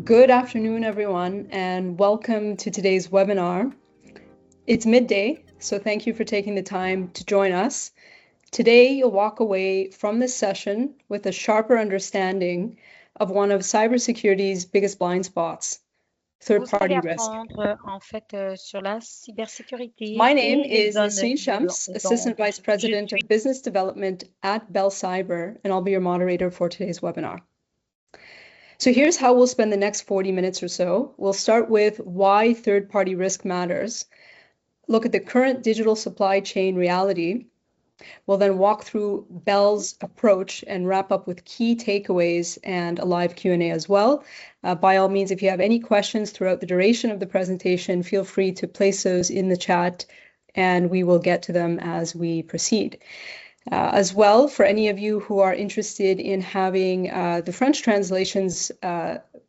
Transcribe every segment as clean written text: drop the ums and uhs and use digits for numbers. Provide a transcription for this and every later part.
Good afternoon, everyone, and welcome to today's webinar. It's midday, so thank you for taking the time to join us. Today, you'll walk away from this session with a sharper understanding of one of cybersecurity's biggest blind spots, Vous allez third-party risk. apprendre en fait sur la cybersécurité My name et les is zones Nasreen Shams, Assistant Vice President of Business Development at Bell Cyber, and I'll be your moderator for today's webinar. So here's how we'll spend the next 40 minutes or so. We'll start with why third-party risk matters, look at the current digital supply chain reality. We'll then walk through Bell's approach and wrap up with key takeaways and a live Q&A as well. By all means, if you have any questions throughout the duration of the presentation, feel free to place those in the chat and we will get to them as we proceed. As well, for any of you who are interested in having the French translations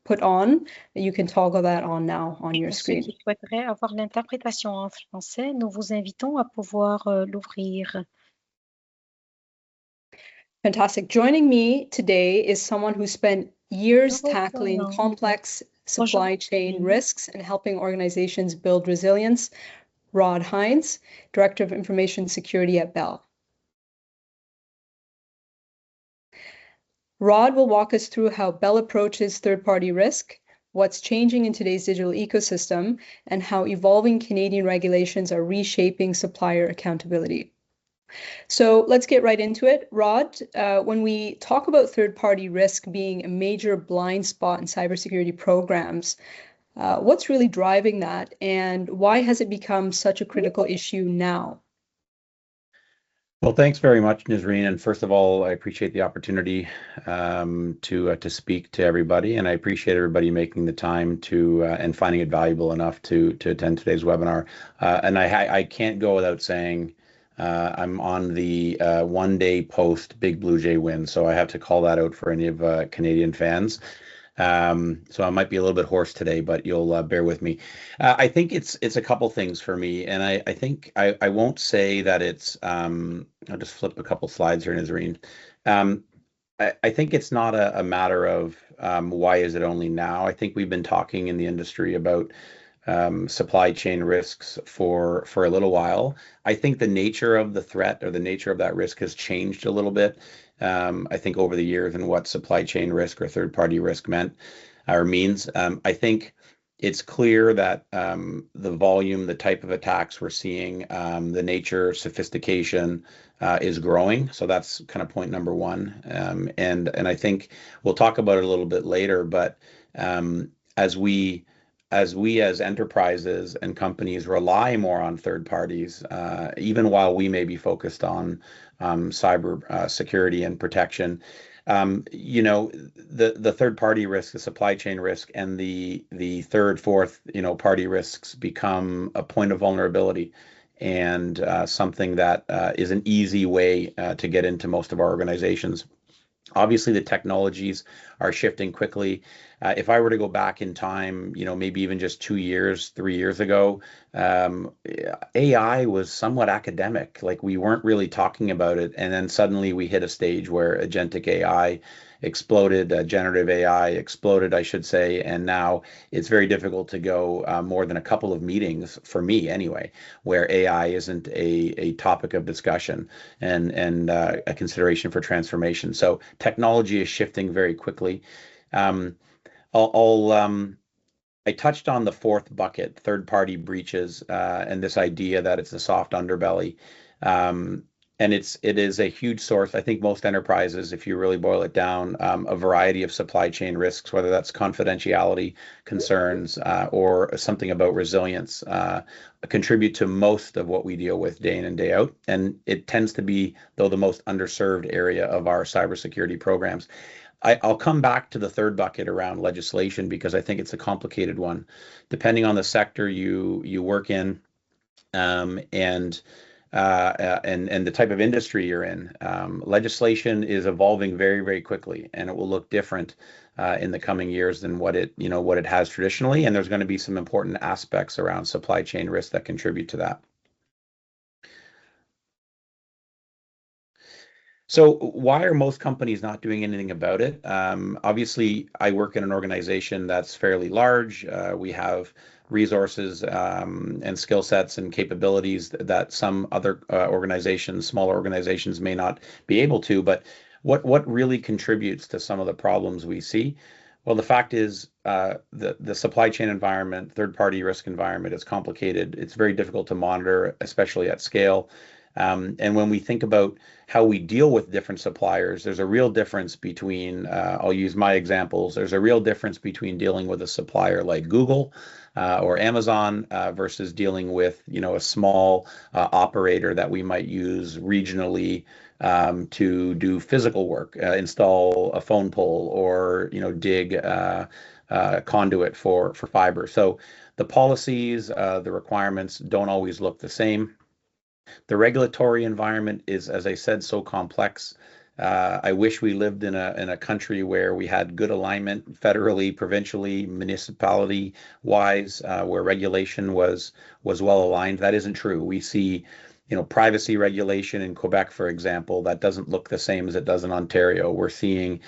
put on, you can toggle that on now on your Pour ceux screen. qui souhaiteraient avoir l'interprétation en français, nous vous invitons à pouvoir l'ouvrir. Fantastic. Joining me today is someone who spent years tackling complex supply chain risks and helping organizations build resilience. Rod Hines, Director of Information Security at Bell. Rod will walk us through how Bell approaches third-party risk, what's changing in today's digital ecosystem, and how evolving Canadian regulations are reshaping supplier accountability. So let's get right into it. Rod, when we talk about third-party risk being a major blind spot in cybersecurity programs, what's really driving that, and why has it become such a critical issue now? Well, thanks very much, Nasreen. And first of all, I appreciate the opportunity to speak to everybody, and I appreciate everybody making the time to and finding it valuable enough to attend today's webinar. And I can't go without saying I'm on the one day post Big Blue Jay win, so I have to call that out for any of Canadian fans. So I might be a little bit hoarse today, but you'll bear with me. I think it's a couple things for me, and I think I won't say that it's. I'll just flip a couple slides here, Nazreen. I think it's not a matter of why is it only now. I think we've been talking in the industry about supply chain risks for a little while. I think the nature of the threat or the nature of that risk has changed a little bit. I think over the years and what supply chain risk or third-party risk meant or means. I think it's clear that the volume, the type of attacks we're seeing, the nature, sophistication is growing. So that's kind of point number one. And I think we'll talk about it a little bit later, but as enterprises and companies rely more on third parties, even while we may be focused on cyber security and protection, the third party risk, the supply chain risk, and the third, fourth, party risks become a point of vulnerability and something that is an easy way to get into most of our organizations. Obviously, the technologies are shifting quickly. If I were to go back in time, maybe even just 2 years, 3 years ago, AI was somewhat academic. Like we weren't really talking about it. And then suddenly we hit a stage where agentic AI exploded, generative AI exploded, I should say. And now it's very difficult to go more than a couple of meetings, for me anyway, where AI isn't a topic of discussion and a consideration for transformation. So technology is shifting very quickly. I touched on the fourth bucket, third-party breaches, and this idea that it's a soft underbelly. And it is a huge source. I think most enterprises, if you really boil it down, a variety of supply chain risks, whether that's confidentiality concerns or something about resilience, contribute to most of what we deal with day in and day out. And it tends to be, though, the most underserved area of our cybersecurity programs. I'll come back to the third bucket around legislation because I think it's a complicated one. Depending on the sector you work in, and the type of industry you're in, legislation is evolving very, very quickly, and it will look different in the coming years than what it has traditionally. And there's going to be some important aspects around supply chain risk that contribute to that. So why are most companies not doing anything about it? Obviously, I work in an organization that's fairly large. We have resources and skill sets and capabilities that some other organizations, smaller organizations, may not be able to. But what really contributes to some of the problems we see? Well, the fact is, the supply chain environment, third-party risk environment is complicated. It's very difficult to monitor, especially at scale. And when we think about how we deal with different suppliers, there's a real difference between, I'll use my examples, there's a real difference between dealing with a supplier like Google or Amazon versus dealing with, a small operator that we might use regionally to do physical work, install a phone pole or, dig conduit for fiber. So the policies, the requirements don't always look the same. The regulatory environment is, as I said, so complex. I wish we lived in a country where we had good alignment federally, provincially, municipality wise, where regulation was well aligned. That isn't true. We see, privacy regulation in Quebec, for example, that doesn't look the same as it does in Ontario. We're seeing,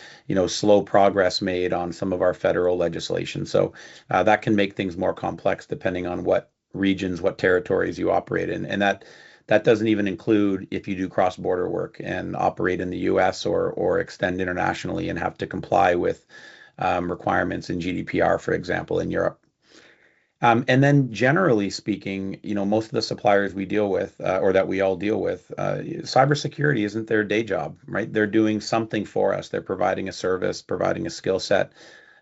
slow progress made on some of our federal legislation. So that can make things more complex depending on what regions, what territories you operate in, and that doesn't even include if you do cross-border work and operate in the US or extend internationally and have to comply with requirements in GDPR, for example, in Europe. And then generally speaking, most of the suppliers we deal with or that we all deal with, cybersecurity isn't their day job, right? They're doing something for us. They're providing a service, providing a skill set.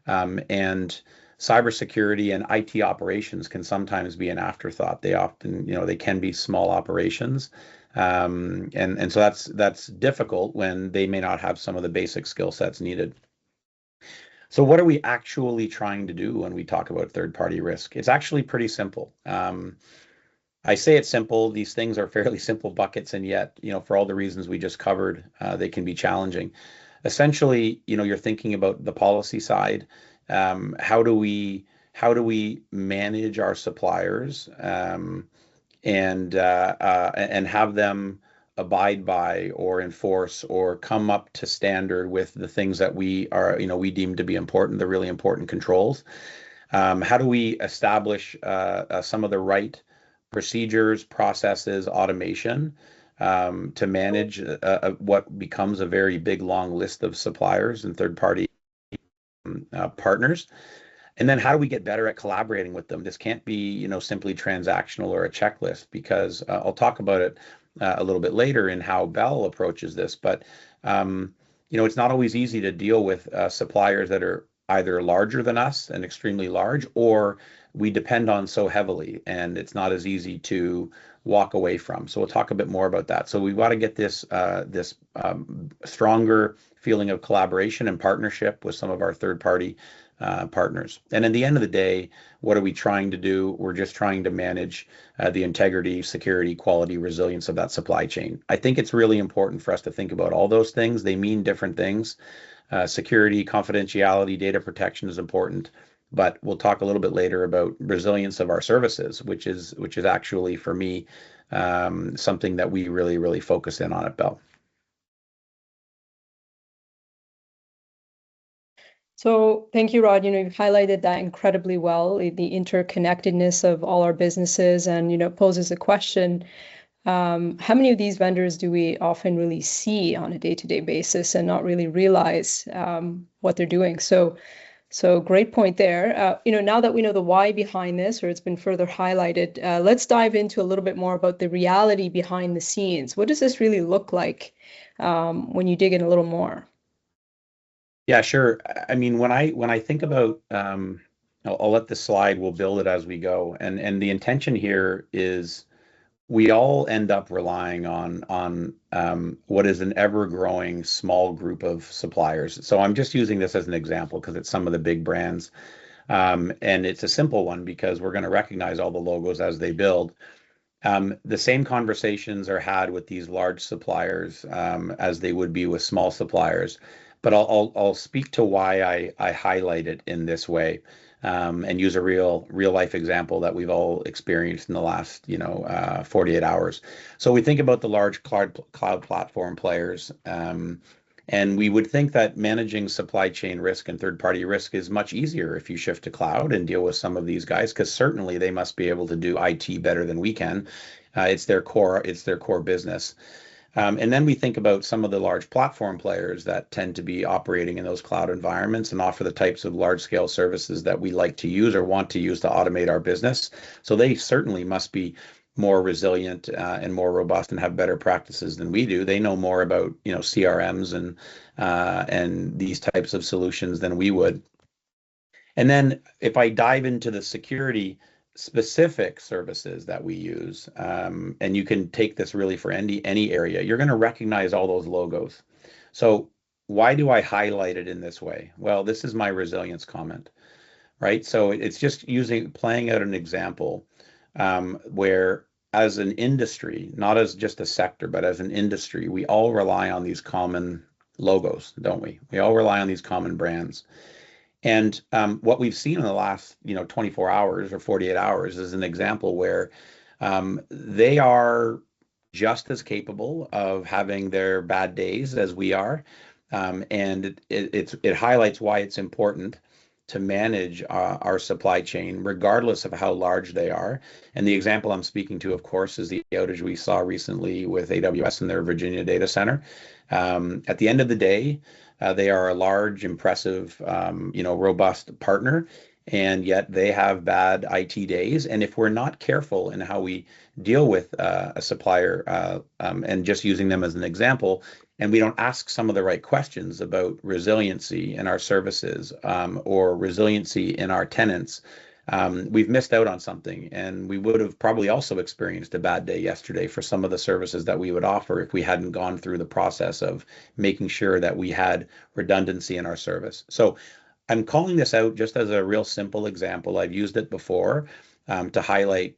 And cybersecurity and IT operations can sometimes be an afterthought. They often, they can be small operations. And so that's difficult when they may not have some of the basic skill sets needed. So what are we actually trying to do when we talk about third-party risk? It's actually pretty simple. I say it's simple. These things are fairly simple buckets, and yet, for all the reasons we just covered, they can be challenging. Essentially, you're thinking about the policy side. How do we manage our suppliers and have them abide by or enforce or come up to standard with the things that we deem to be important, the really important controls? How do we establish some of the right procedures, processes, automation to manage what becomes a very big, long list of suppliers and third-party partners? And then how do we get better at collaborating with them? This can't be, simply transactional or a checklist, because I'll talk about it a little bit later in how Bell approaches this. But it's not always easy to deal with suppliers that are either larger than us and extremely large, or we depend on so heavily, and it's not as easy to walk away from. So we'll talk a bit more about that. So we've got to get this stronger feeling of collaboration and partnership with some of our third-party partners. And in the end of the day, what are we trying to do? We're just trying to manage the integrity, security, quality, resilience of that supply chain. I think it's really important for us to think about all those things. They mean different things. Security, confidentiality, data protection is important, but we'll talk a little bit later about resilience of our services, which is actually, for me, something that we really, really focus in on at Bell. So thank you, Rod. You've highlighted that incredibly well, the interconnectedness of all our businesses, and, it poses a question, how many of these vendors do we often really see on a day-to-day basis and not really realize what they're doing? So great point there. Now that we know the why behind this, or it's been further highlighted, let's dive into a little bit more about the reality behind the scenes. What does this really look like when you dig in a little more? Yeah, sure. I mean, when I think about, I'll let this slide. We'll build it as we go, and the intention here is we all end up relying on what is an ever-growing small group of suppliers. So I'm just using this as an example because it's some of the big brands, and it's a simple one because we're going to recognize all the logos as they build. The same conversations are had with these large suppliers as they would be with small suppliers. But I'll speak to why I highlight it in this way. and use a real life example that we've all experienced in the last 48 hours. So we think about the large cloud platform players. And we would think that managing supply chain risk and third-party risk is much easier if you shift to cloud and deal with some of these guys, because certainly they must be able to do IT better than we can. It's their core business. And then we think about some of the large platform players that tend to be operating in those cloud environments and offer the types of large-scale services that we like to use or want to use to automate our business. So they certainly must be more resilient and more robust and have better practices than we do. They know more about CRMs and these types of solutions than we would. And then if I dive into the security specific services that we use, and you can take this really for any area, you're going to recognize all those logos. So why do I highlight it in this way? Well, this is my resilience comment, right? So it's just playing out an example where as an industry, not as just a sector, but as an industry, we all rely on these common logos, don't we? We all rely on these common brands. And what we've seen in the last 24 hours or 48 hours is an example where they are just as capable of having their bad days as we are. And it highlights why it's important to manage our supply chain, regardless of how large they are. And the example I'm speaking to, of course, is the outage we saw recently with AWS and their Virginia data center. At the end of the day, they are a large, impressive, robust partner, and yet they have bad IT days. And if we're not careful in how we deal with a supplier, and just using them as an example, and we don't ask some of the right questions about resiliency in our services or resiliency in our tenants, we've missed out on something. And we would have probably also experienced a bad day yesterday for some of the services that we would offer if we hadn't gone through the process of making sure that we had redundancy in our service. So I'm calling this out just as a real simple example. I've used it before to highlight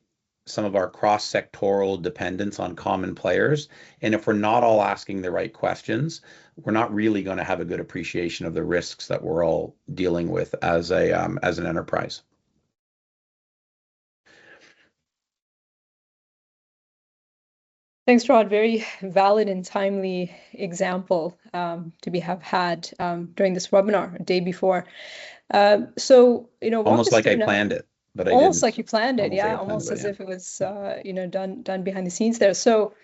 some of our cross-sectoral dependence on common players. And if we're not all asking the right questions, we're not really going to have a good appreciation of the risks that we're all dealing with as an enterprise. Thanks, Rod. Very valid and timely example to have had during this webinar a day before. So, almost like I planned it, but I almost didn't. like you planned it, yeah, almost as if it was done behind the scenes there. So,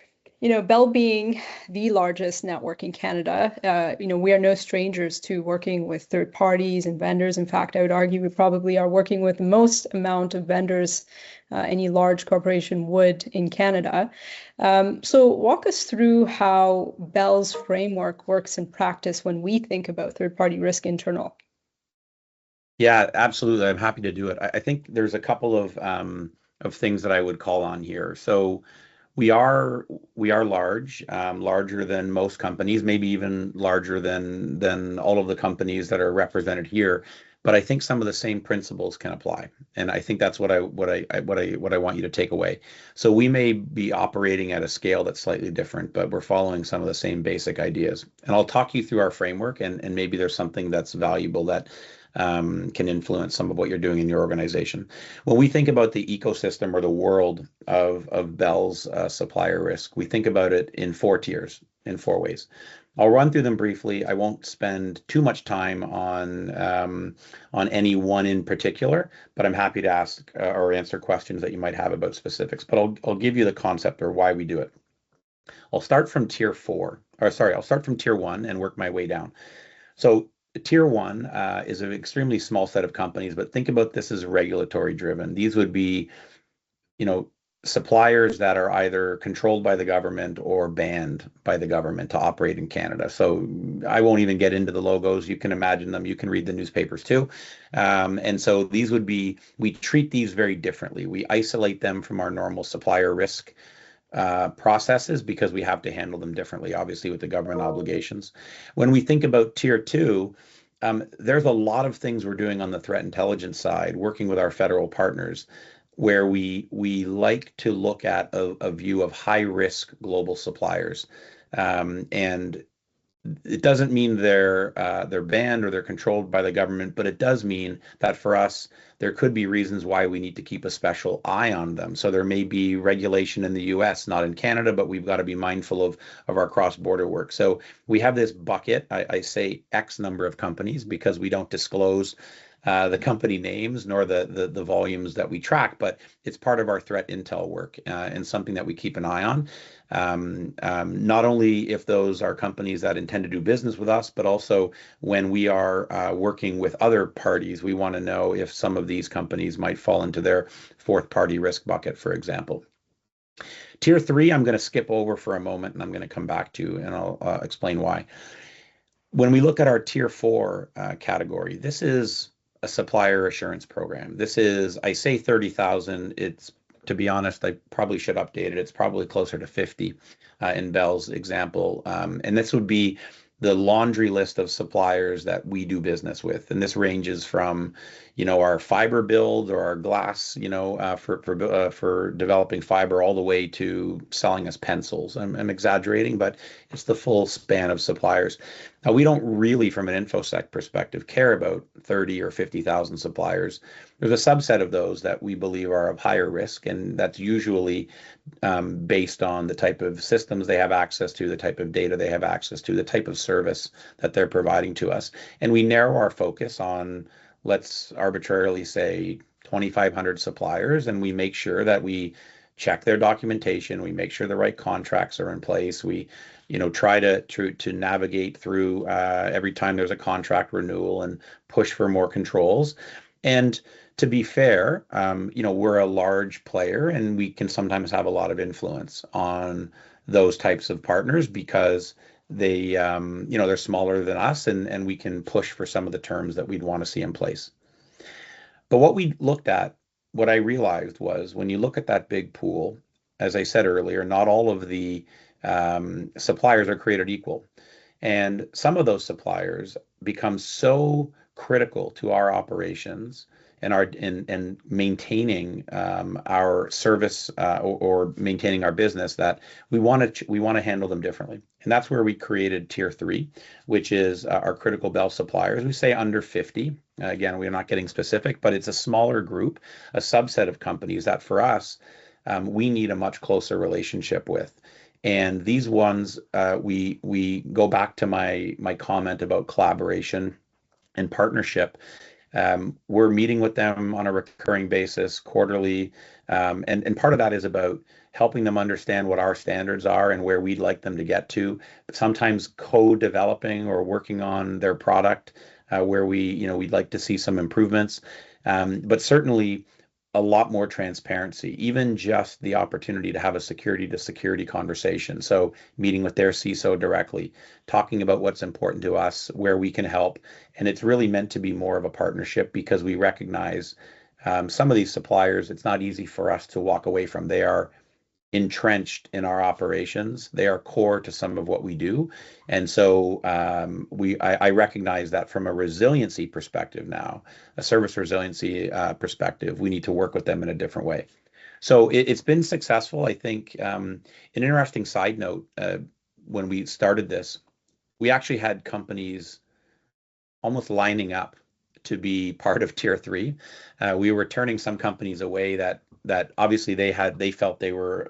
Bell being the largest network in Canada, we are no strangers to working with third parties and vendors. In fact, I would argue we probably are working with the most amount of vendors any large corporation would in Canada. So walk us through how Bell's framework works in practice when we think about third-party risk internal. Yeah, absolutely. I'm happy to do it. I think there's a couple of things that I would call on here. So we are large, larger than most companies, maybe even larger than all of the companies that are represented here. But I think some of the same principles can apply, and I think that's what I want you to take away. So we may be operating at a scale that's slightly different, but we're following some of the same basic ideas. And I'll talk you through our framework, and maybe there's something that's valuable that can influence some of what you're doing in your organization. When we think about the ecosystem or the world of Bell's supplier risk, we think about it in 4 tiers, in 4 ways. I'll run through them briefly. I won't spend too much time on any one in particular, but I'm happy to ask or answer questions that you might have about specifics. But I'll give you the concept or why we do it. I'll start from tier 1 and work my way down. So Tier 1 is an extremely small set of companies, but think about this as regulatory driven. These would be, suppliers that are either controlled by the government or banned by the government to operate in Canada. So I won't even get into the logos. You can imagine them. You can read the newspapers too. And so we treat these very differently. We isolate them from our normal supplier risk processes because we have to handle them differently, obviously, with the government obligations. When we think about Tier 2, there's a lot of things we're doing on the threat intelligence side, working with our federal partners, where we like to look at a view of high risk global suppliers. And it doesn't mean they're banned or they're controlled by the government, but it does mean that for us, there could be reasons why we need to keep a special eye on them. So there may be regulation in the US, not in Canada, but we've got to be mindful of our cross-border work. So we have this bucket. I say X number of companies because we don't disclose the company names nor the volumes that we track, but it's part of our threat intel work and something that we keep an eye on. Not only if those are companies that intend to do business with us, but also when we are working with other parties, we want to know if some of these companies might fall into their fourth party risk bucket, for example. Tier 3, I'm going to skip over for a moment and I'm going to come back to and I'll explain why. When we look at our Tier 4 category, this is a supplier assurance program. This is, I say 30,000, it's, to be honest, I probably should update it. It's probably closer to 50 in Bell's example. And this would be the laundry list of suppliers that we do business with. And this ranges from, our fiber build or our glass, for developing fiber all the way to selling us pencils. I'm exaggerating, but it's the full span of suppliers. Now, we don't really, from an InfoSec perspective, care about 30 or 50,000 suppliers. There's a subset of those that we believe are of higher risk, and that's usually based on the type of systems they have access to, the type of data they have access to, the type of service that they're providing to us. And we narrow our focus on, let's arbitrarily say, 2,500 suppliers, and we make sure that we check their documentation, we make sure the right contracts are in place, we try to navigate through every time there's a contract renewal and push for more controls. And to be fair, we're a large player and we can sometimes have a lot of influence on those types of partners because they, they're smaller than us and we can push for some of the terms that we'd want to see in place. But what I realized was when you look at that big pool, as I said earlier, not all of the suppliers are created equal. And some of those suppliers become so critical to our operations and maintaining our service or maintaining our business that we want to handle them differently. And that's where we created Tier 3, which is our critical Bell suppliers. We say under 50. Again, we're not getting specific, but it's a smaller group, a subset of companies that for us, we need a much closer relationship with. And these ones, we go back to my comment about collaboration and partnership. We're meeting with them on a recurring basis, quarterly, and part of that is about helping them understand what our standards are and where we'd like them to get to. Sometimes co-developing or working on their product where we'd like to see some improvements, but certainly a lot more transparency, even just the opportunity to have a security to security conversation. So meeting with their CISO directly, talking about what's important to us, where we can help. And it's really meant to be more of a partnership because we recognize some of these suppliers, it's not easy for us to walk away from. They are entrenched in our operations. They are core to some of what we do. And so I recognize that from a resiliency perspective now, a service resiliency perspective, we need to work with them in a different way. So it's been successful. I think an interesting side note, when we started this, we actually had companies almost lining up to be part of Tier 3. We were turning some companies away that obviously they felt they were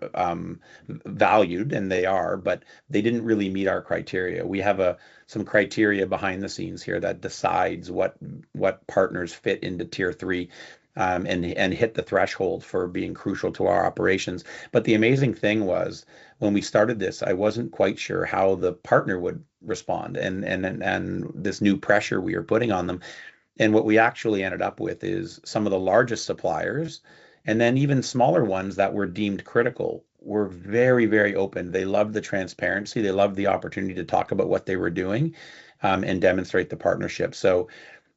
valued, and they are, but they didn't really meet our criteria. We have some criteria behind the scenes here that decides what partners fit into Tier 3 and hit the threshold for being crucial to our operations. But the amazing thing was when we started this, I wasn't quite sure how the partner would respond and this new pressure we were putting on them. And what we actually ended up with is some of the largest suppliers, and then even smaller ones that were deemed critical were very, very open. They loved the transparency. They loved the opportunity to talk about what they were doing and demonstrate the partnership. So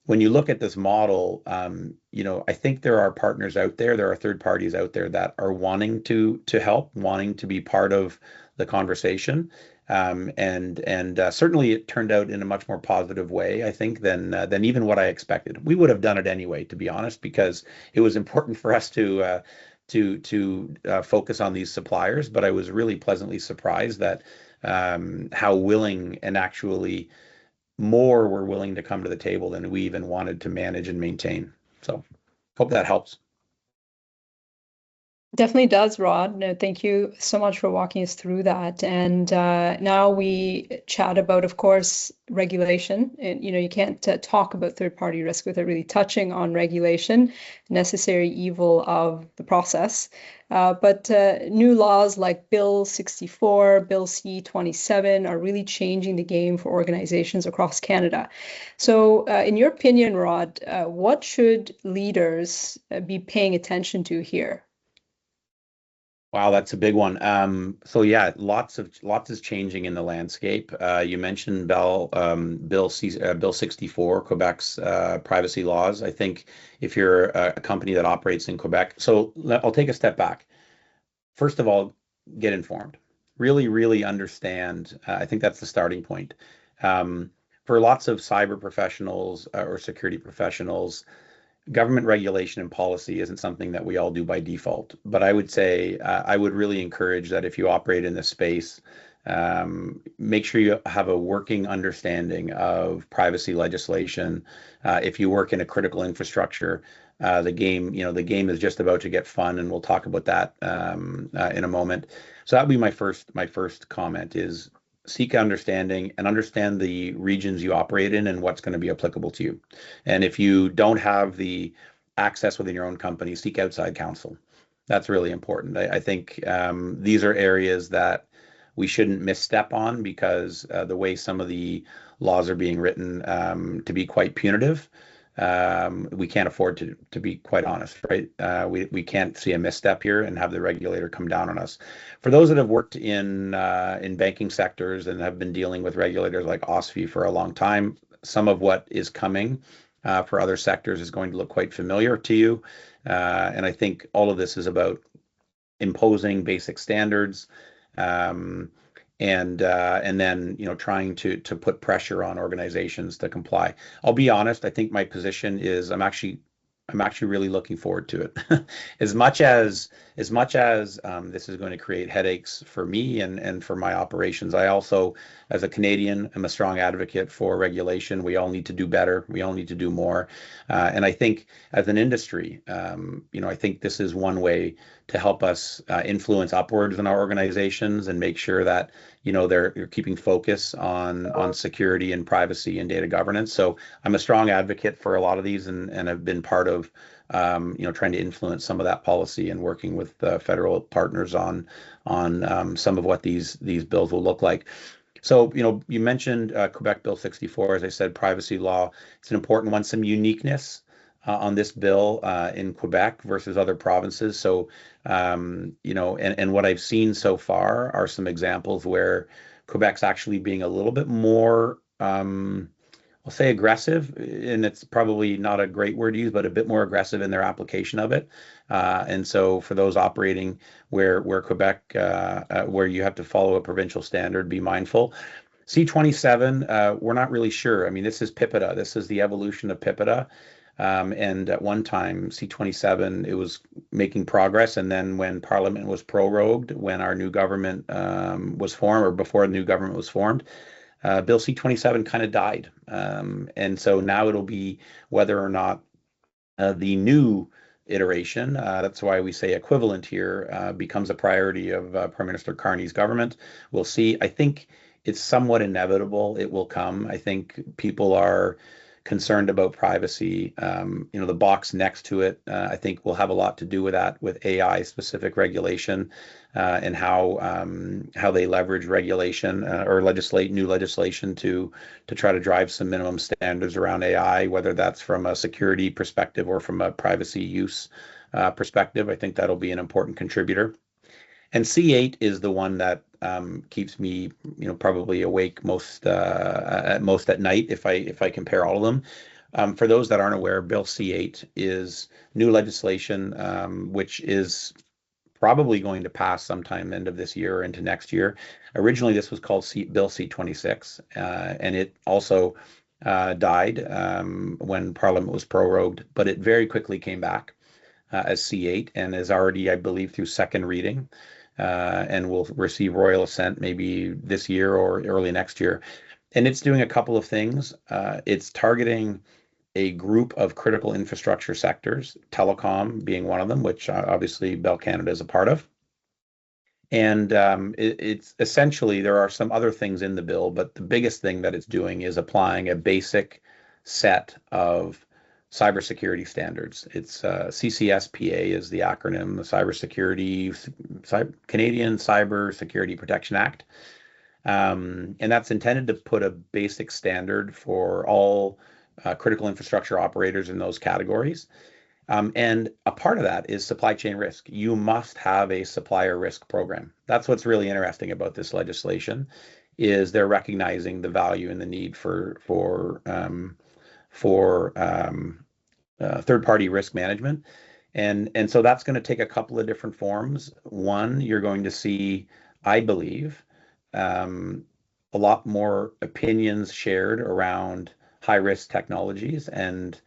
when you look at this model, I think there are partners out there, there are third parties out there that are wanting to help, wanting to be part of the conversation. And certainly it turned out in a much more positive way, I think, than even what I expected. We would have done it anyway, to be honest, because it was important for us to focus on these suppliers. But I was really pleasantly surprised that how willing and actually more were willing to come to the table than we even wanted to manage and maintain. So hope that helps. Definitely does, Rod. No, thank you so much for walking us through that. And now we chat about, of course, regulation. And you can't talk about third-party risk without really touching on regulation, necessary evil of the process. But new laws like Bill 64, Bill C-27 are really changing the game for organizations across Canada. So, in your opinion, Rod, what should leaders be paying attention to here? Wow, that's a big one. So yeah, lots is changing in the landscape. You mentioned Bill 64, Quebec's privacy laws. I think if you're a company that operates in Quebec, so I'll take a step back. First of all, get informed. Really, really understand. I think that's the starting point. For lots of cyber professionals or security professionals, government regulation and policy isn't something that we all do by default. But I would say I would really encourage that if you operate in this space, make sure you have a working understanding of privacy legislation. If you work in a critical infrastructure, the game is just about to get fun, and we'll talk about that in a moment. So that would be my first comment is seek understanding and understand the regions you operate in and what's going to be applicable to you. And if you don't have the access within your own company, seek outside counsel. That's really important. I think these are areas that we shouldn't misstep on because the way some of the laws are being written to be quite punitive, we can't afford to be quite honest, right? We can't see a misstep here and have the regulator come down on us. For those that have worked in banking sectors and have been dealing with regulators like OSFI for a long time, some of what is coming for other sectors is going to look quite familiar to you. And I think all of this is about imposing basic standards, and then trying to put pressure on organizations to comply. I'll be honest. I think my position is I'm actually really looking forward to it. as much as this is going to create headaches for me and for my operations, I also, as a Canadian, am a strong advocate for regulation. We all need to do better. We all need to do more. And I think as an industry, I think this is one way to help us influence upwards in our organizations and make sure that they're keeping focus on security and privacy and data governance. So I'm a strong advocate for a lot of these and have been part of trying to influence some of that policy and working with federal partners on some of what these bills will look like. So, you mentioned Quebec Bill 64, as I said, privacy law. It's an important one, some uniqueness on this bill in Quebec versus other provinces. So, and what I've seen so far are some examples where Quebec's actually being a little bit more, I'll say aggressive, and it's probably not a great word to use, but a bit more aggressive in their application of it. And so for those operating where Quebec, where you have to follow a provincial standard, be mindful. C-27, we're not really sure. I mean, this is PIPEDA. This is the evolution of PIPEDA. And at one time, C-27, it was making progress. And then when Parliament was prorogued, when our new government was formed, or before the new government was formed, Bill C-27 kind of died. And so now it'll be whether or not the new iteration, that's why we say equivalent here, becomes a priority of Prime Minister Carney's government. We'll see. I think it's somewhat inevitable it will come. I think people are concerned about privacy. The box next to it, I think will have a lot to do with that, with AI specific regulation and how they leverage regulation or new legislation to try to drive some minimum standards around AI, whether that's from a security perspective or from a privacy use perspective. I think that'll be an important contributor. And C8 is the one that keeps me, probably awake most at night if I compare all of them. For those that aren't aware, Bill C8 is new legislation, which is probably going to pass sometime end of this year or into next year. Originally, this was called Bill C-26, and it also died when Parliament was prorogued, but it very quickly came back as C8 and is already, I believe, through second reading. and will receive royal assent maybe this year or early next year. And it's doing a couple of things. It's targeting a group of critical infrastructure sectors, telecom being one of them, which obviously Bell Canada is a part of. And it's essentially, there are some other things in the bill, but the biggest thing that it's doing is applying a basic set of cybersecurity standards. It's CCSPA is the acronym, the Canadian Cybersecurity Protection Act. And that's intended to put a basic standard for all critical infrastructure operators in those categories. And a part of that is supply chain risk. You must have a supplier risk program. That's what's really interesting about this legislation, is they're recognizing the value and the need for third-party risk management. And so that's going to take a couple of different forms. One, you're going to see, I believe, a lot more opinions shared around high-risk technologies and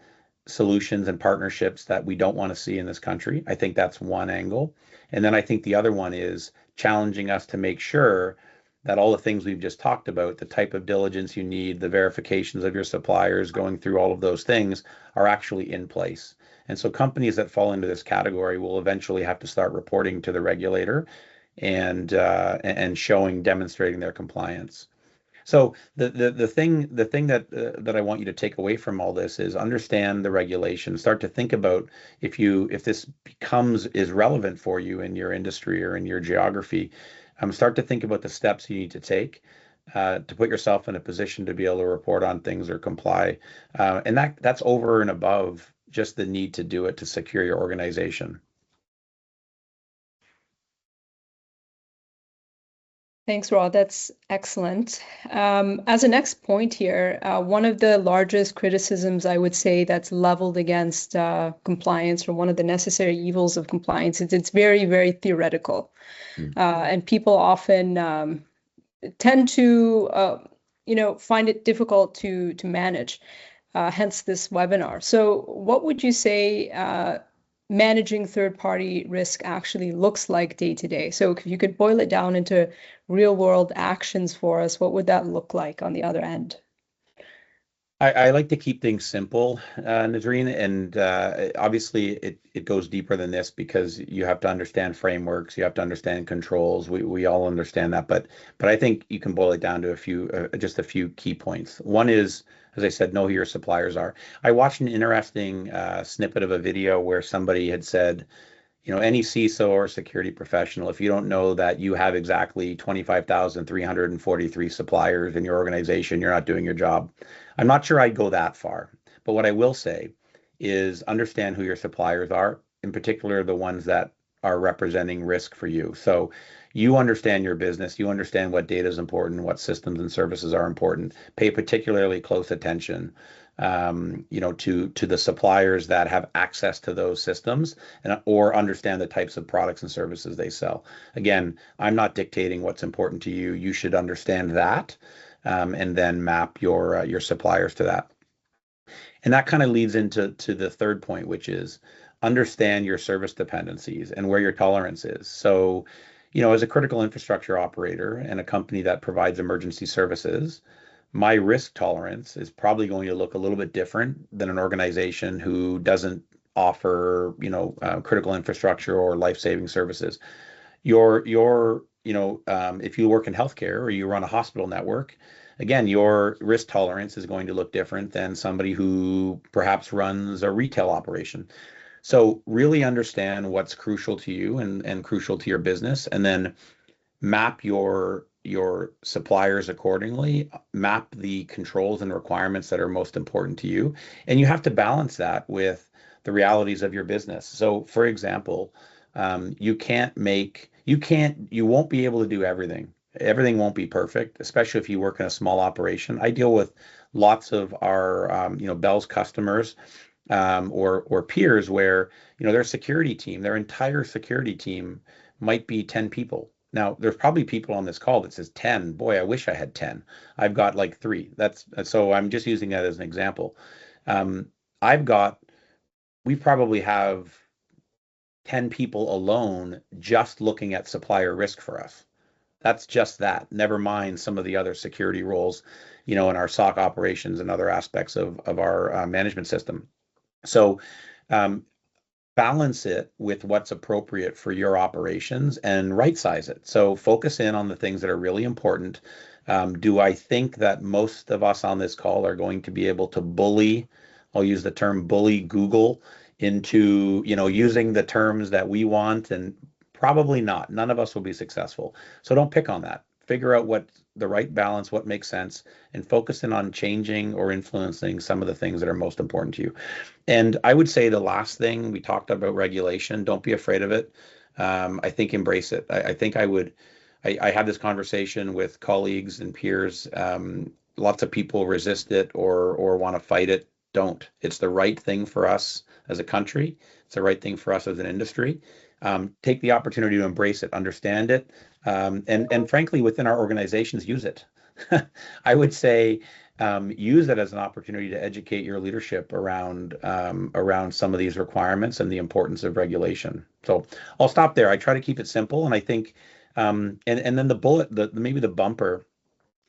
solutions and partnerships that we don't want to see in this country. I think that's one angle. And then I think the other one is challenging us to make sure that all the things we've just talked about, the type of diligence you need, the verifications of your suppliers, going through all of those things are actually in place. And so companies that fall into this category will eventually have to start reporting to the regulator and demonstrating their compliance. So the thing that I want you to take away from all this is understand the regulation. Start to think about if this is relevant for you in your industry or in your geography. Start to think about the steps you need to take to put yourself in a position to be able to report on things or comply, and that's over and above just the need to do it to secure your organization. Thanks, Rod. That's excellent. As a next point here, one of the largest criticisms I would say that's leveled against compliance, or one of the necessary evils of compliance, is it's very, very theoretical. And people often tend to, find it difficult to manage, hence this webinar. So what would you say managing third-party risk actually looks like day to day? So if you could boil it down into real-world actions for us, what would that look like on the other end? I like to keep things simple, Nazreen, and obviously it goes deeper than this because you have to understand frameworks, you have to understand controls. We all understand that, but I think you can boil it down to just a few key points. One is, as I said, know who your suppliers are. I watched an interesting snippet of a video where somebody had said, any CISO or security professional, if you don't know that you have exactly 25,343 suppliers in your organization, you're not doing your job. I'm not sure I'd go that far, but what I will say is understand who your suppliers are, in particular the ones that are representing risk for you. So you understand your business, you understand what data is important, what systems and services are important. Pay particularly close attention to the suppliers that have access to those systems or understand the types of products and services they sell. Again, I'm not dictating what's important to you. You should understand that and then map your suppliers to that. And that kind of leads into the third point, which is understand your service dependencies and where your tolerance is. So, as a critical infrastructure operator and a company that provides emergency services, my risk tolerance is probably going to look a little bit different than an organization who doesn't offer, critical infrastructure or life-saving services. If you work in healthcare or you run a hospital network, again, your risk tolerance is going to look different than somebody who perhaps runs a retail operation. So really understand what's crucial to you and crucial to your business, and then map your suppliers accordingly, map the controls and requirements that are most important to you. And you have to balance that with the realities of your business. So for example, you won't be able to do everything. Everything won't be perfect, especially if you work in a small operation. I deal with lots of our, Bell's customers or peers where, their security team, their entire security team might be 10 people. Now, there's probably people on this call that says 10. Boy, I wish I had 10. I've got like 3. So I'm just using that as an example. We probably have 10 people alone just looking at supplier risk for us. That's just that. Never mind some of the other security roles, in our SOC operations and other aspects of our management system. So balance it with what's appropriate for your operations and right size it. So focus in on the things that are really important. Do I think that most of us on this call are going to be able to bully, I'll use the term bully Google into, using the terms that we want? And probably not. None of us will be successful. So don't pick on that. Figure out what the right balance, what makes sense, and focus in on changing or influencing some of the things that are most important to you. And I would say the last thing, we talked about regulation. Don't be afraid of it. I think embrace it. I think I had this conversation with colleagues and peers. Lots of people resist it or want to fight it. Don't. It's the right thing for us as a country. It's the right thing for us as an industry. Take the opportunity to embrace it, understand it, and frankly, within our organizations, use it. I would say use it as an opportunity to educate your leadership around some of these requirements and the importance of regulation. So I'll stop there. I try to keep it simple, and I think, and then the bullet, maybe the bumper.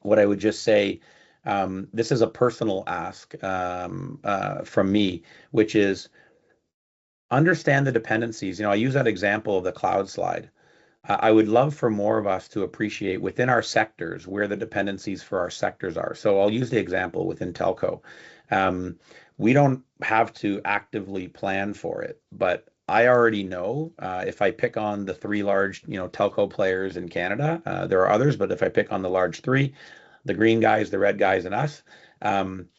What I would just say, this is a personal ask from me, which is understand the dependencies. I use that example of the cloud slide. I would love for more of us to appreciate within our sectors where the dependencies for our sectors are. So I'll use the example within telco. We don't have to actively plan for it, but I already know if I pick on the three large, telco players in Canada, there are others, but if I pick on the large three, the green guys, the red guys, and us,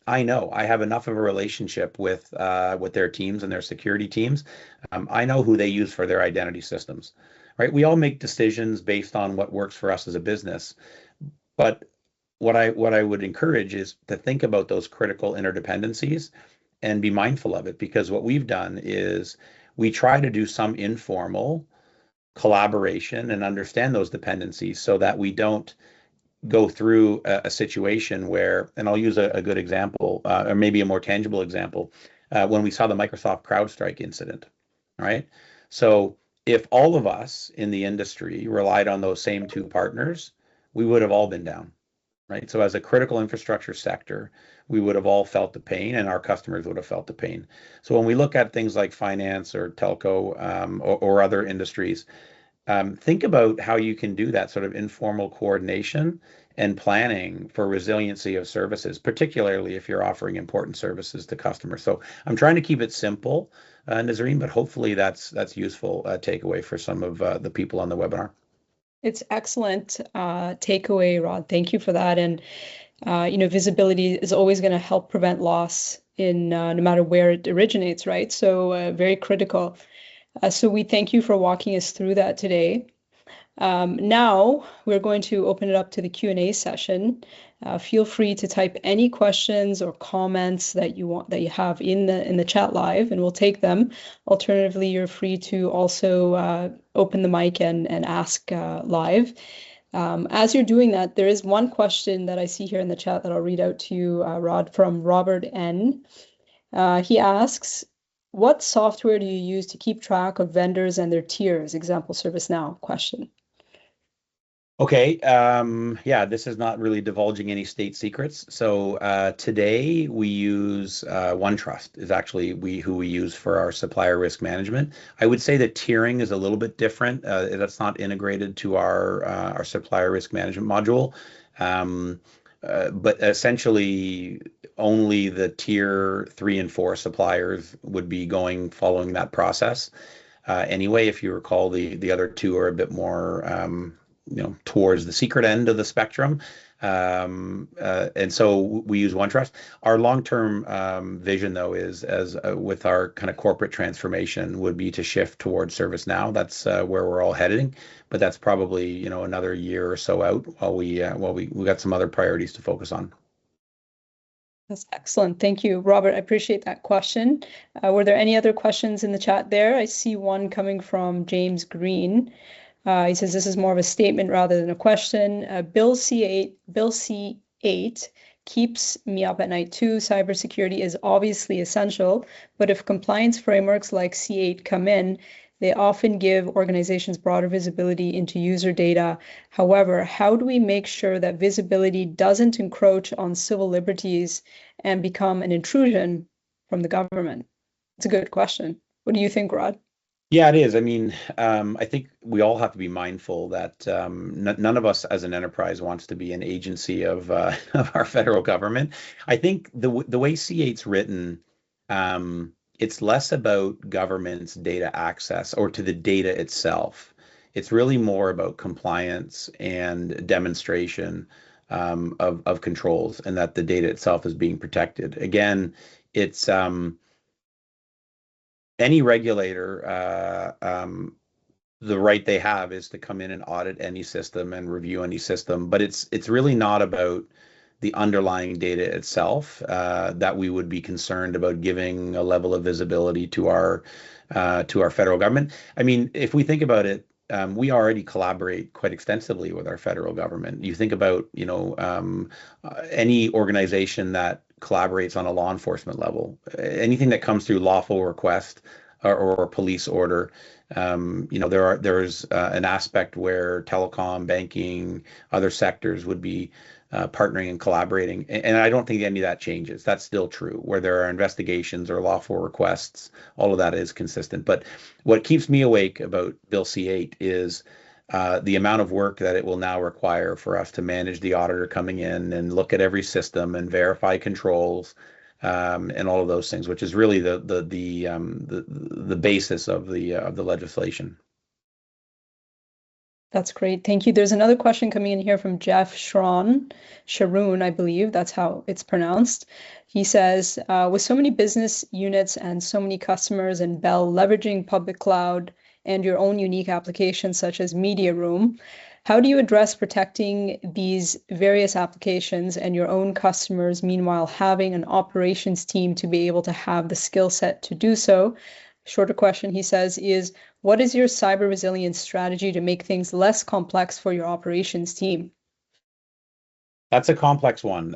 I know I have enough of a relationship with their teams and their security teams. I know who they use for their identity systems, right? We all make decisions based on what works for us as a business, but what I would encourage is to think about those critical interdependencies and be mindful of it, because what we've done is we try to do some informal collaboration and understand those dependencies so that we don't go through a situation where, and I'll use a good example, or maybe a more tangible example, when we saw the Microsoft CrowdStrike incident, right? So if all of us in the industry relied on those same two partners, we would have all been down, right? So as a critical infrastructure sector, we would have all felt the pain, and our customers would have felt the pain. So when we look at things like finance or telco or other industries, think about how you can do that sort of informal coordination and planning for resiliency of services, particularly if you're offering important services to customers. So I'm trying to keep it simple, Nazreen, but hopefully that's useful takeaway for some of the people on the webinar. It's excellent takeaway, Rod. Thank you for that. And visibility is always going to help prevent loss in no matter where it originates, right? So very critical. So we thank you for walking us through that today. Now we're going to open it up to the Q&A session. Feel free to type any questions or comments that you have in the chat live, and we'll take them. Alternatively, you're free to also open the mic and ask live. As you're doing that, there is one question that I see here in the chat that I'll read out to you, Rod, from Robert N. He asks, what software do you use to keep track of vendors and their tiers? Example, ServiceNow question. Okay. Yeah, this is not really divulging any state secrets. So today we use OneTrust is actually who we use for our supplier risk management. I would say that tiering is a little bit different. That's not integrated to our supplier risk management module. But essentially only the tier 3 and 4 suppliers would be following that process. Anyway, if you recall, the other two are a bit more towards the secret end of the spectrum. And so we use OneTrust. Our long-term vision, though, is with our kind of corporate transformation would be to shift towards ServiceNow. That's where we're all heading, but that's probably another year or so out while we got some other priorities to focus on. That's excellent. Thank you, Robert. I appreciate that question. Were there any other questions in the chat there? I see one coming from James Green. He says this is more of a statement rather than a question. Bill C8 keeps me up at night too. Cybersecurity is obviously essential, but if compliance frameworks like C8 come in, They often give organizations broader visibility into user data. However, how do we make sure that visibility doesn't encroach on civil liberties and become an intrusion from the government? It's a good question. What do you think, Rod? Yeah, it is. I mean, I think we all have to be mindful that none of us as an enterprise wants to be an agency of of our federal government. I think the way C8's written, it's less about government's data access or to the data itself. It's really more about compliance and demonstration of controls, and that the data itself is being protected. Again, it's any regulator, the right they have is to come in and audit any system and review any system, but it's really not about the underlying data itself that we would be concerned about giving a level of visibility to our federal government. I mean, if we think about it, we already collaborate quite extensively with our federal government. You think about, any organization that collaborates on a law enforcement level, anything that comes through lawful request or police order. There's an aspect where telecom, banking, other sectors would be partnering and collaborating. And I don't think any of that changes. That's still true. Where there are investigations or lawful requests, all of that is consistent. But what keeps me awake about Bill C8 is the amount of work that it will now require for us to manage the auditor coming in and look at every system and verify controls, and all of those things, which is really the basis of the legislation. That's great. Thank you. There's another question coming in here from Jeff Sharoon, I believe that's how it's pronounced. He says, with so many business units and so many customers and Bell leveraging public cloud and your own unique applications such as Media Room, how do you address protecting these various applications and your own customers, meanwhile having an operations team to be able to have the skill set to do so? Shorter question, he says, is what is your cyber resilience strategy to make things less complex for your operations team? That's a complex one.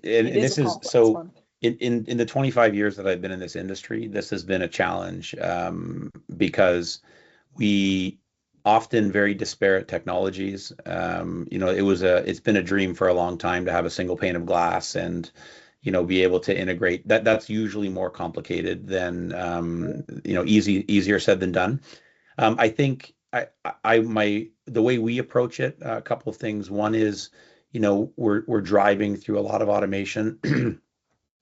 This is so one. In the 25 years that I've been in this industry, this has been a challenge because we often very disparate technologies. It's been a dream for a long time to have a single pane of glass and be able to integrate. That's usually more complicated than easier said than done. I think the way we approach it, a couple of things. One is, we're driving through a lot of automation,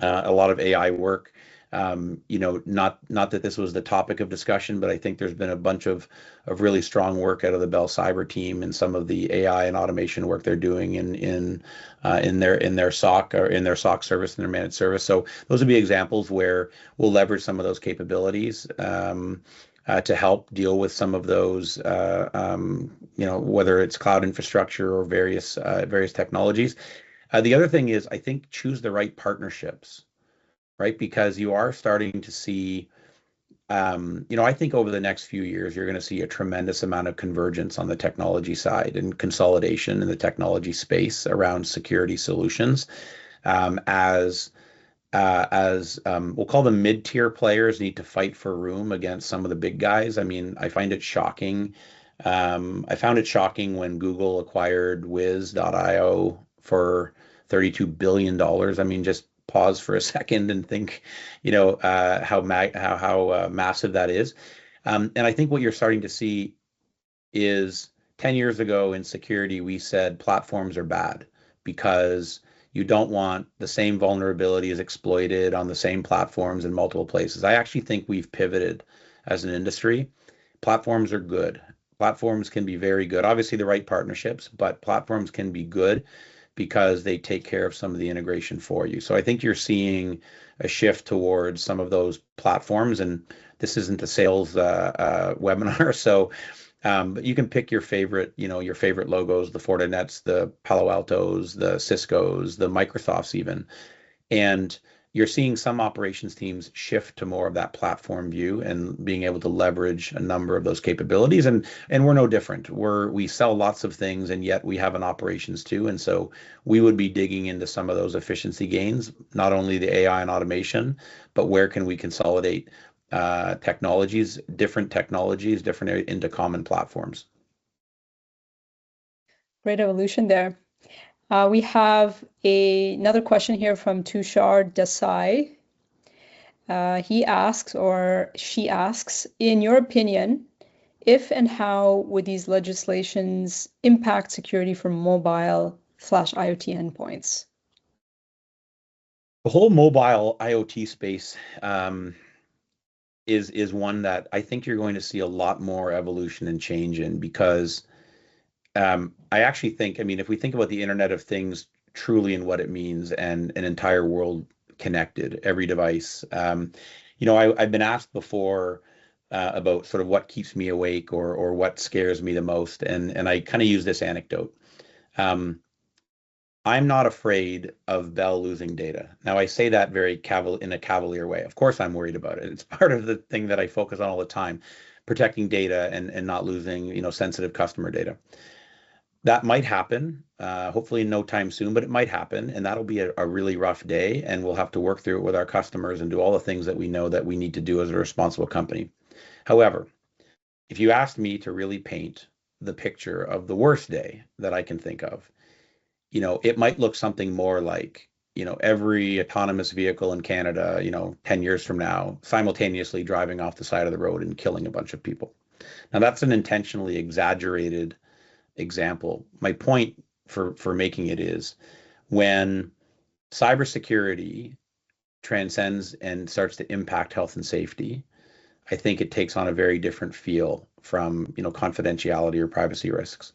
a lot of AI work. Not that this was the topic of discussion, but I think there's been a bunch of really strong work out of the Bell Cyber team and some of the AI and automation work they're doing in their SOC or in their SOC service and their managed service. So those would be examples where we'll leverage some of those capabilities to help deal with some of those, whether it's cloud infrastructure or various technologies. The other thing is, I think, choose the right partnerships. Right? Because you are starting to see, I think over the next few years, you're going to see a tremendous amount of convergence on the technology side and consolidation in the technology space around security solutions, as we'll call them mid-tier players need to fight for room against some of the big guys. I mean, I find it shocking. I found it shocking when Google acquired Wiz.io for $32 billion. I mean, just pause for a second and think, how massive that is. And I think what you're starting to see is 10 years ago in security, we said platforms are bad because you don't want the same vulnerabilities exploited on the same platforms in multiple places. I actually think we've pivoted as an industry. Platforms are good. Platforms can be very good. Obviously, the right partnerships, but platforms can be good because they take care of some of the integration for you. So I think you're seeing a shift towards some of those platforms, and this isn't a sales webinar, so but you can pick your favorite logos, the Fortinets, the Palo Altos, the Ciscos, the Microsofts even, and you're seeing some operations teams shift to more of that platform view and being able to leverage a number of those capabilities. And we're no different. We sell lots of things, and yet we have an operations too. And so we would be digging into some of those efficiency gains, not only the AI and automation, but where can we consolidate technologies, different into common platforms. Great evolution there. We have another question here from Tushar Desai. He asks, or she asks, in your opinion, if and how would these legislations impact security for mobile/IoT endpoints? The whole mobile IoT space is one that I think you're going to see a lot more evolution and change in, because I actually think, I mean, if we think about the Internet of Things truly and what it means, and an entire world connected, every device, I've been asked before about sort of what keeps me awake, or what scares me the most, and I kind of use this anecdote. I'm not afraid of Bell losing data. Now, I say that very in a cavalier way. Of course, I'm worried about it. It's part of the thing that I focus on all the time, protecting data and not losing, sensitive customer data. That might happen, hopefully in no time soon, but it might happen, and that'll be a really rough day, and we'll have to work through it with our customers and do all the things that we know that we need to do as a responsible company. However, if you asked me to really paint the picture of the worst day that I can think of, it might look something more like, every autonomous vehicle in Canada, 10 years from now, simultaneously driving off the side of the road and killing a bunch of people. Now, that's an intentionally exaggerated example. My point for making it is, when cybersecurity transcends and starts to impact health and safety, I think it takes on a very different feel from, confidentiality or privacy risks.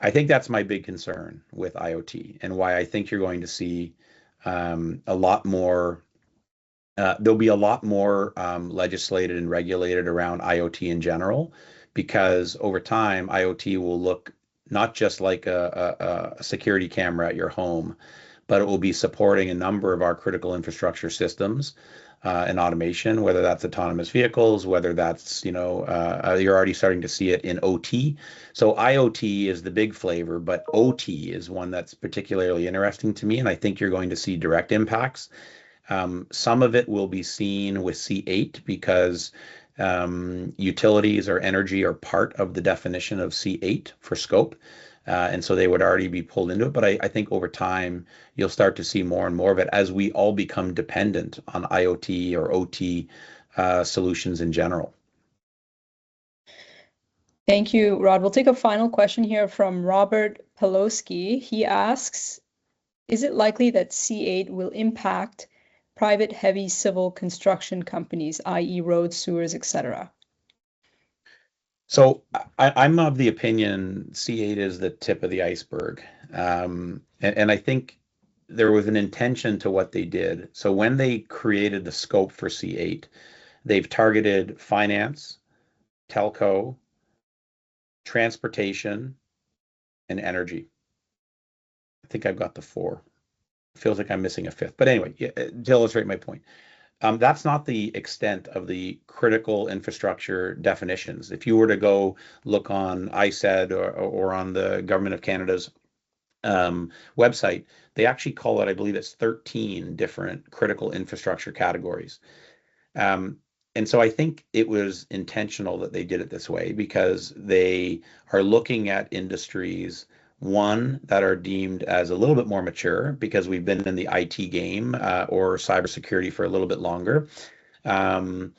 I think that's my big concern with IoT, and why I think you're going to see a lot more. There'll be a lot more legislated and regulated around IoT in general, because over time, IoT will look not just like a security camera at your home, but it will be supporting a number of our critical infrastructure systems and automation, whether that's autonomous vehicles, whether that's, you're already starting to see it in OT. So IoT is the big flavor, but OT is one that's particularly interesting to me, and I think you're going to see direct impacts. Some of it will be seen with C8, because utilities or energy are part of the definition of C8 for scope. And so they would already be pulled into it. But I think over time, you'll start to see more and more of it as we all become dependent on IoT or OT solutions in general. Thank you, Rod. We'll take a final question here from Robert Peloski. He asks, is it likely that C8 will impact private heavy civil construction companies, i.e. roads, sewers, etc.? So I'm of the opinion C8 is the tip of the iceberg. And I think there was an intention to what they did. So when they created the scope for C8, they've targeted finance, telco, transportation, and energy. I think I've got the four. Feels like I'm missing a fifth. But anyway, to illustrate my point, that's not the extent of the critical infrastructure definitions. If you were to go look on ICED or on the Government of Canada's website, they actually call it, I believe it's 13 different critical infrastructure categories. And so I think it was intentional that they did it this way, because they are looking at industries, one, that are deemed as a little bit more mature, because we've been in the IT game or cybersecurity for a little bit longer. And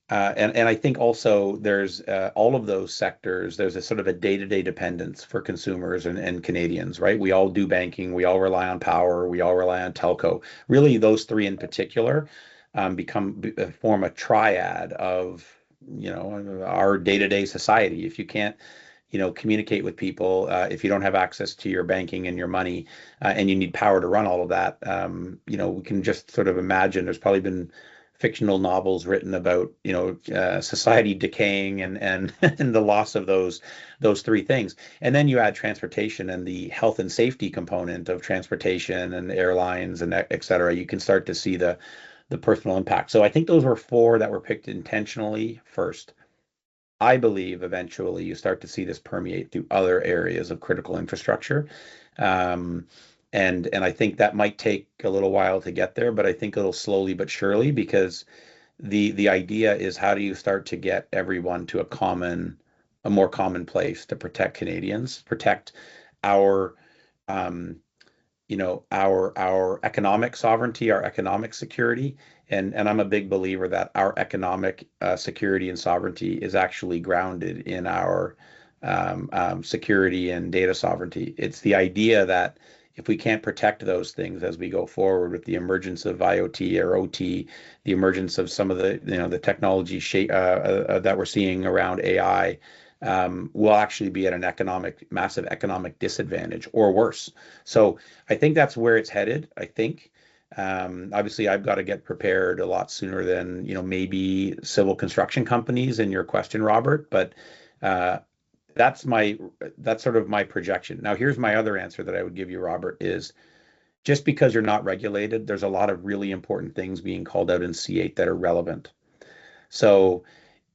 I think also there's all of those sectors, there's a sort of a day-to-day dependence for consumers and Canadians, right? We all do banking, we all rely on power, we all rely on telco. Really, those three in particular form a triad of, our day-to-day society. If you can't, communicate with people, if you don't have access to your banking and your money, and you need power to run all of that, we can just sort of imagine there's probably been fictional novels written about, society decaying and and the loss of those three things. And then you add transportation and the health and safety component of transportation and airlines and et cetera. You can start to see the personal impact. So I think those were four that were picked intentionally first. I believe eventually you start to see this permeate through other areas of critical infrastructure. And I think that might take a little while to get there, but I think it'll slowly but surely, because the idea is, how do you start to get everyone to a more common place to protect Canadians, protect our our economic sovereignty, our economic security. And I'm a big believer that our economic security and sovereignty is actually grounded in our security and data sovereignty. It's the idea that if we can't protect those things as we go forward with the emergence of IoT or OT, the emergence of some of the technology that we're seeing around AI, will actually be at an massive economic disadvantage or worse. So I think that's where it's headed. I think obviously I've got to get prepared a lot sooner than maybe civil construction companies in your question, Robert. But that's sort of my projection. Now, here's my other answer that I would give you, Robert, is just because you're not regulated, there's a lot of really important things being called out in C8 that are relevant. So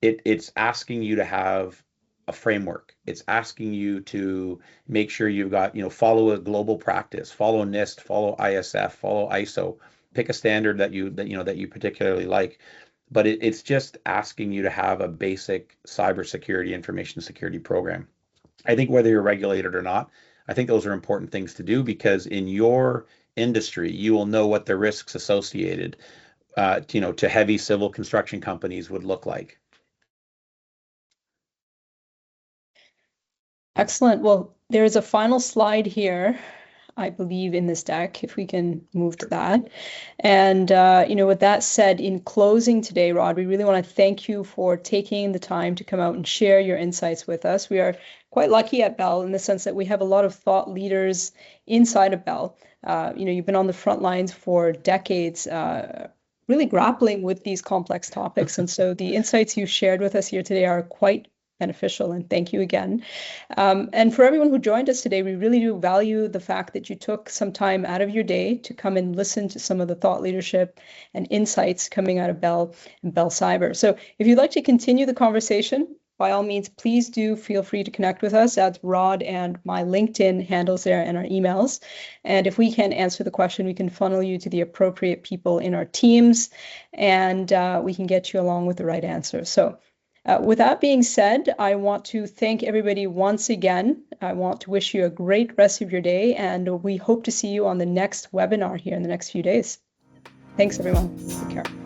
it's asking you to have a framework. It's asking you to make sure you've got, follow a global practice, follow NIST, follow ISF, follow ISO, pick a standard that you particularly like. But it's just asking you to have a basic cybersecurity, information security program. I think whether you're regulated or not, I think those are important things to do, because in your industry, you will know what the risks associated to heavy civil construction companies would look like. Excellent. Well, there is a final slide here, I believe, in this deck, if we can move to that. And, with that said, in closing today, Rod, we really want to thank you for taking the time to come out and share your insights with us. We are quite lucky at Bell in the sense that we have a lot of thought leaders inside of Bell. You've been on the front lines for decades, really grappling with these complex topics. And so the insights you shared with us here today are quite beneficial, and thank you again. And for everyone who joined us today, we really do value the fact that you took some time out of your day to come and listen to some of the thought leadership and insights coming out of Bell and Bell Cyber. So if you'd like to continue the conversation, by all means, please do feel free to connect with us at Rod and my LinkedIn handles there and our emails. And if we can answer the question, we can funnel you to the appropriate people in our teams, and we can get you along with the right answer. So with that being said, I want to thank everybody once again. I want to wish you a great rest of your day, and we hope to see you on the next webinar here in the next few days. Thanks, everyone. Take care.